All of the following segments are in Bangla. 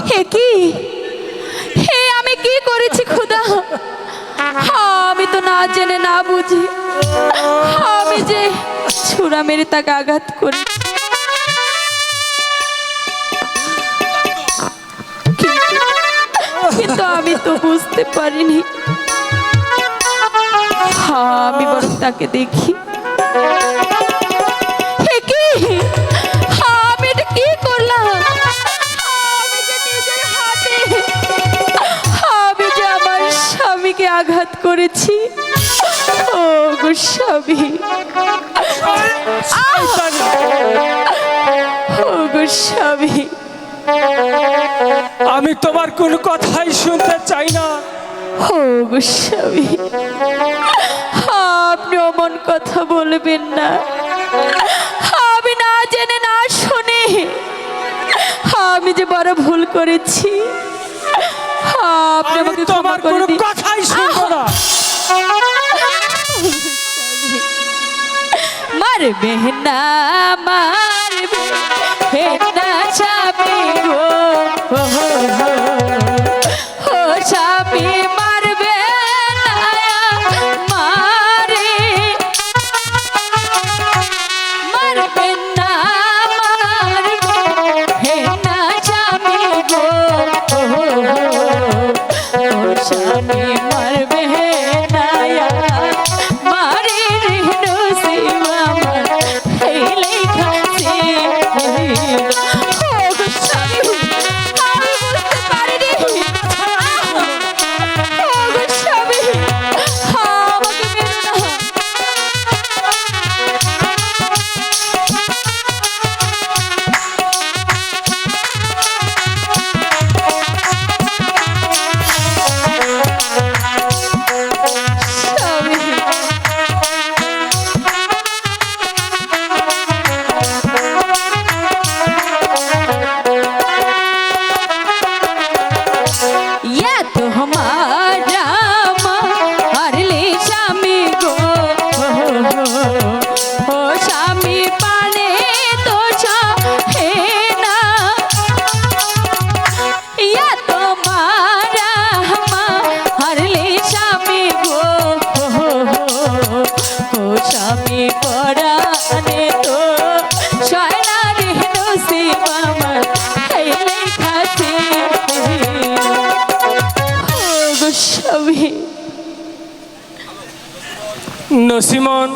হে কি, হে আমি কি করেছি খোদা? আমি তো না জেনে না বুঝি আমি যে ছুরা মেরে তাকে আঘাত করি। কিন্তু আমি তো বুঝতে পারিনি। আমি বরং তাকে দেখি। হে কি, আমি এটা কি করলাম? আমি যে নিজের হাতে আমি যে আমার স্বামীকে আঘাত করেছি। ও গো স্বামী, ও গো স্বামী, আমি তোমার কোনো কথাই শুনতে চাই না। ও গো স্বামী, আপনি অমন কথা বলবেন না। আমি না জেনে না শুনে আমি যে বড় ভুল করেছি। আপনি আমাকে ক্ষমা তোমার করে কোনো দিন। কথাই শুনবো না। মারবে না, মারবে না স্বামী গো, ও স্বামী মারবে না মারে, মারবে না, মারবে না স্বামী গো, ও স্বামী মারবে না মারে রে নসিব আমার এই লেখা সে। ও গো স্বামী, আমি বুঝতে পারিনি। ও গো স্বামী, আমাকে মেরো না। স্বামী, या तो हमारा मारले स्वामी गो, ओ स्वामी पाने तो है ना, या तो हमारा मारले स्वामी गो, ओ स्वामी पराने तो शयना रे नसीब আমার এই লেখা সে। স্বামী, নসিমন,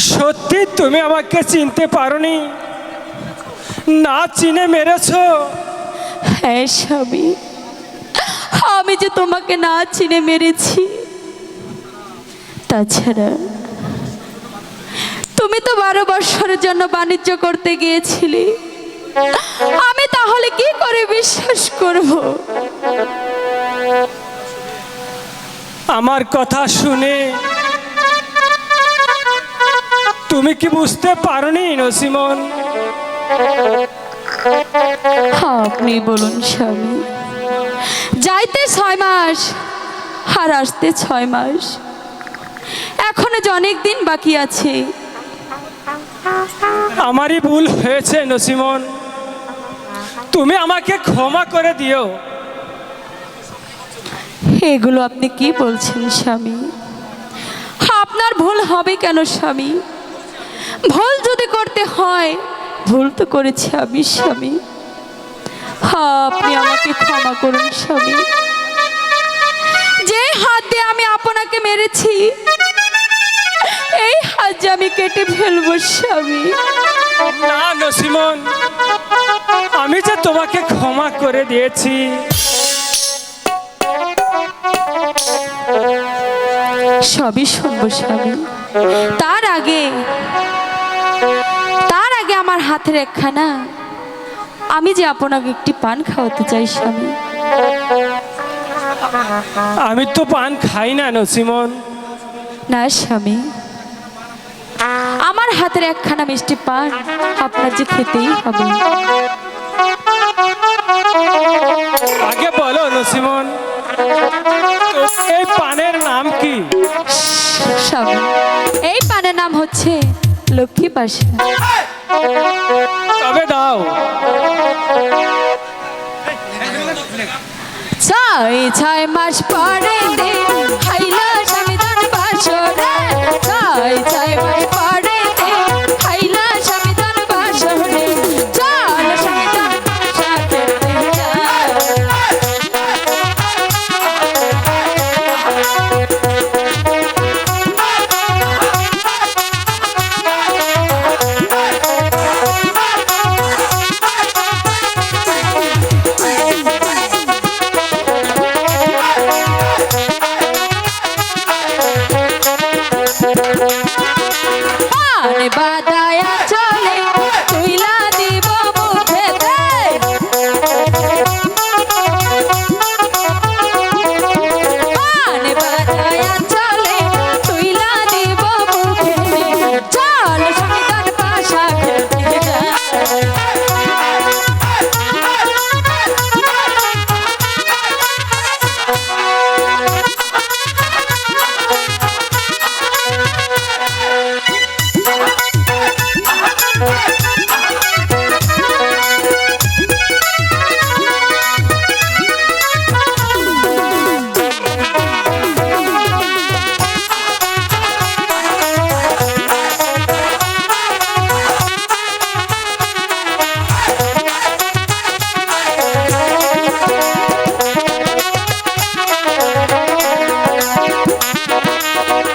সত্যি তুমি আমাকে চিনতে পারোনি? না চিনে মেরেছো? হ্যাঁ স্বামী, আমি যে তোমাকে না চিনে মেরেছি। তাছাড়া তুমি তো 12 বছরের জন্য বাণিজ্য করতে গিয়েছিলে। আমি তাহলে কি করে বিশ্বাস করব? আমার কথা শুনে তুমি কি বুঝতে পারোনি নসিমন? আপনি বলুন স্বামী, যাইতে 6 মাস আর আসতে 6 মাস, এখনো যে অনেক দিন বাকি আছে। আমারই ভুল হয়েছে নসিমন, তুমি আমাকে ক্ষমা করে দিও। এগুলো আপনি কি বলছেন স্বামী? আপনার ভুল হবে কেন স্বামী? ভুল যদি করতে হয়, ভুল তো করেছি আমি স্বামী। আপনি আমাকে ক্ষমা করুন স্বামী। যে হাত দিয়ে আমি আপনাকে মেরেছি, এই হাত যে আমি কেটে ফেলবো স্বামী। না নসিমন, আমি যে তোমাকে ক্ষমা করে দিয়েছি। সবই শুনবো স্বামী। তার আগে আমার হাতের একখানা, আমি যে আপনাকে একটি পান খাওয়াতে চাই স্বামী। আমি তো পান খাই না নসিমন। না স্বামী, আমার হাতের একখানা মিষ্টি পান আপনার যে খেতেই হবে। আগে বলো নসিমন, এই পানের নাম কি? স্বামী, এই পানের নাম হচ্ছে লক্ষ্মী পাশা। তবে দাও। 6 মাস পরে দে হাইলা স্বামী তার বাসরে 6 মাস পরে দে হাইলা স্বামী তার বাসরে চল স্বামী তার সাথে বাদায়া চলে তুইলা দিব মুখেতে বাদায়া চলে তুইলা দিব মুখেতে চল সমিতার পাশা খেতে যা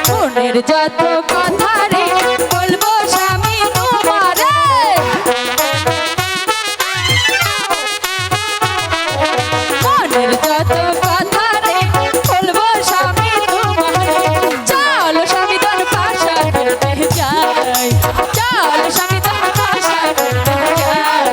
মনের যত কথা রে বলবো স্বামী তোমারে মনের যত কথা রে বলবো স্বামী তোমারে চল স্বামী তোর পাশা খেতে যাই চল স্বামী তোর পাশা খেতে যাই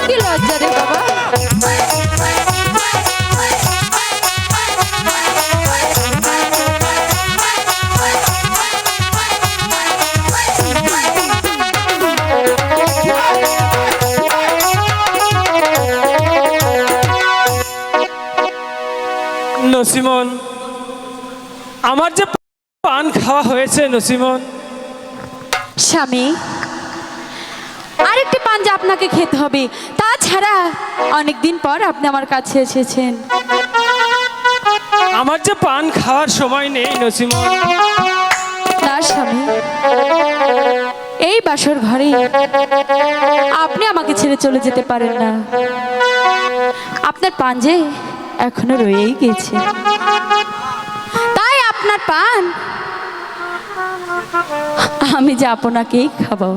কি লজ্জা রে বাবা নসিমন, আমার যে পান খাওয়া হয়েছে নসিমন। স্বামী আরেকটি পান যে আপনাকে খেতে হবে, তাছাড়া অনেকদিন পর আপনি আমার কাছে এসেছেন। আমার যে পান খাওয়ার সময় নেই নসিমন। না স্বামী, এই বাসর ঘরে আপনি আমাকে ছেড়ে চলে যেতে পারেন না। আপনার পান যে এখনো রয়েই গেছে, তাই আপনার পান আমি যে আপনাকেই খাবো।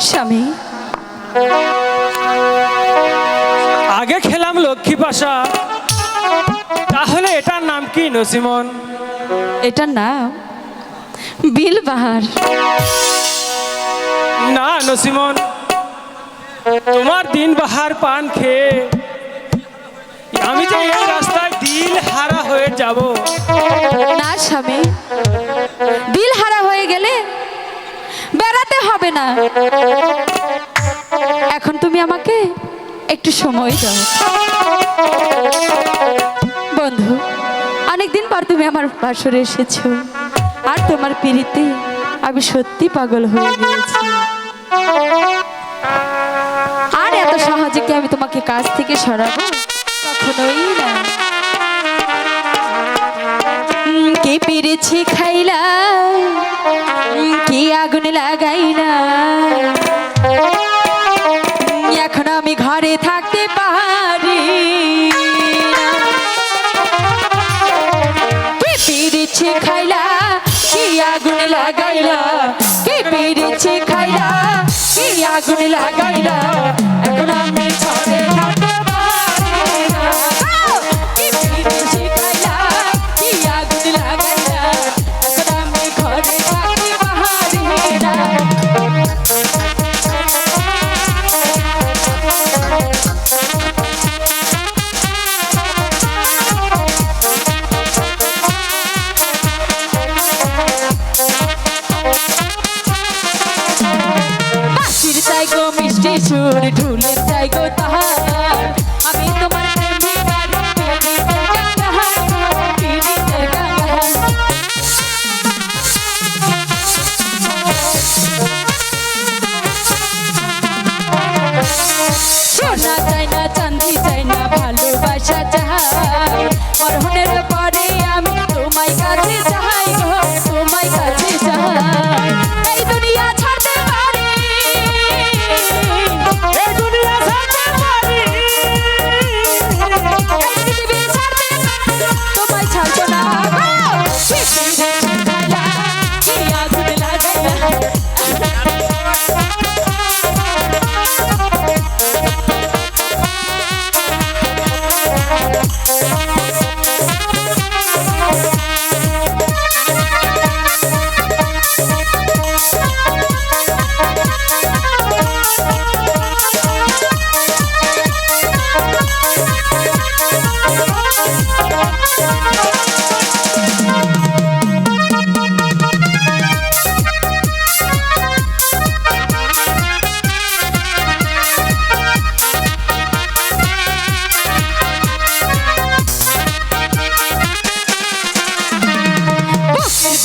স্বামী আগে খেলাম লক্ষ্মী পাশা, তাহলে এটার নাম কি নসিমন? এটার নাম বিলবাহার। না নসিমন, তোমার দিন বাহার পান খেয়ে আমি যে এই রাস্তায় দিল হারা হয়ে যাব। না স্বামী, দিল হারা হয়ে গেলে বেড়াতে হবে না। এখন তুমি আমাকে একটু সময় দাও। বন্ধু, অনেকদিন পর তুমি আমার বাসরে এসেছো, আর তোমার পিড়িতে আমি সত্যি পাগল হয়ে গিয়েছি। আর এত সহজে কি আমি তোমাকে কাছ থেকে সরাবো? কখনোই না। কে পেরেছি খাইলা, কি আগুন লাগাইলা, এখন আমি ঘরে থাকতে পারি না। কে পেরেছি খাইলা, কি আগুন লাগাইলা, কে পেরেছি খাইলা, কি আগুন লাগাইলা, এখন আমি ঘরে থাকতে পারি না। কে পেরেছি খাইলা, কি আগুন লাগাইলা, এখন আমি ঘরে থাকতে পারি না। মিষ্টি সুর ঢুলে যাই গো তাহার আমি তোমার প্রেমিকার পীড়িতের কাঙাল। সোনা চাই না চাঁদি চাই না ভালোবাসা চাই মরহনের পরে আমি তোমায় কাছে চাই গো তোমায় কাছে চাই এই দুনিয়া ছাড়তে পারি এই দুনিয়া ছাড়তে পারি এই পৃথিবী ছাড়তে পারি তোমায় ছাড়বো না গো। পৃথিবী ছাড়াইলা, কি আগুন লাগাইলা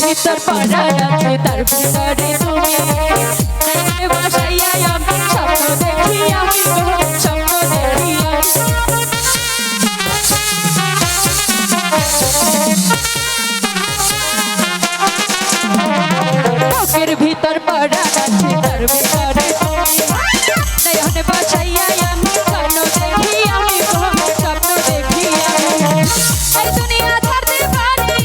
ভিতর পাড়া আছে তার ভিতরে তুমি মনে বসাইয়া আমি স্বপ্ন দেখি আমি গো স্বপ্ন দেখি বুকের ভিতর পাড়া আছে তার ভিতরে তুমি নয়নে বসাইয়া আমি স্বপ্ন দেখি আমি গো স্বপ্ন দেখি এই দুনিয়া ছাড়তে পারি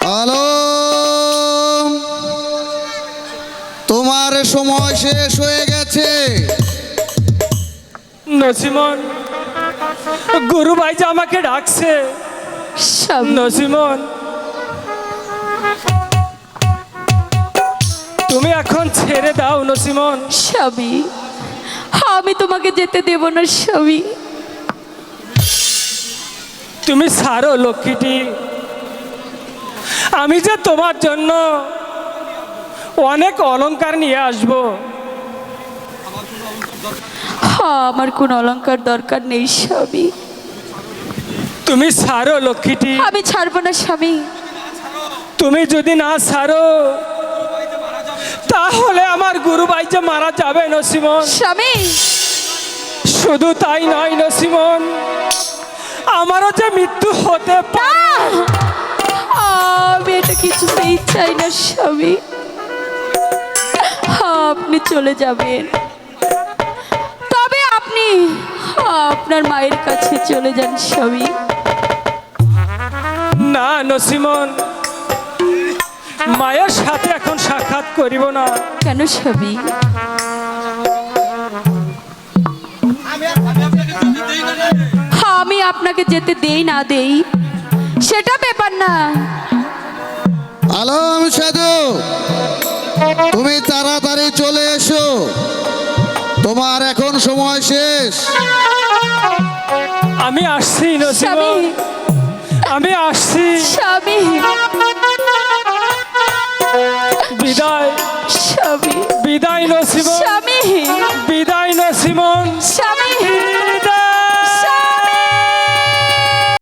হ্যালো, তোমার সময় শেষ হয়ে গেছে। নসিমন, গুরু ভাই যে আমাকে ডাকছে। নসিমন, তুমি এখন ছেড়ে দাও নসিমন। স্বামী, আমি তোমাকে যেতে দেব না স্বামী। তুমি ছাড়ো লক্ষ্মীটি, আমি যে তোমার জন্য অনেক অলংকার নিয়ে আসব। আমার কোন অলংকার দরকার নেই স্বামী। তুমি ছাড়ো লক্ষ্মীটি, আমি ছাড়বো না স্বামী। তুমি যদি না ছাড়ো তাহলে আমার গুরু ভাই যে মারা যাবে নসিমন। স্বামী, শুধু তাই নয় নসিমন, আমারও যে মৃত্যু হতে পারে। আমি এটা কিছুতেই চাই না স্বামী। আপনি চলে যাবেন, তবে আপনি আপনার মায়ের কাছে চলে যান স্বামী। না নসিমন, মায়ের সাথে এখন সাক্ষাৎ করিব না। কেন স্বামী? আমি আপনাকে যেতে দেই না দেই সেটা ব্যাপার না। আলম সাধু, তুমি তাড়াতাড়ি চলে এসো, তোমার এখন সময় শেষ। আমি আসছি নসিমন, স্বামী, আমি আসছি। স্বামী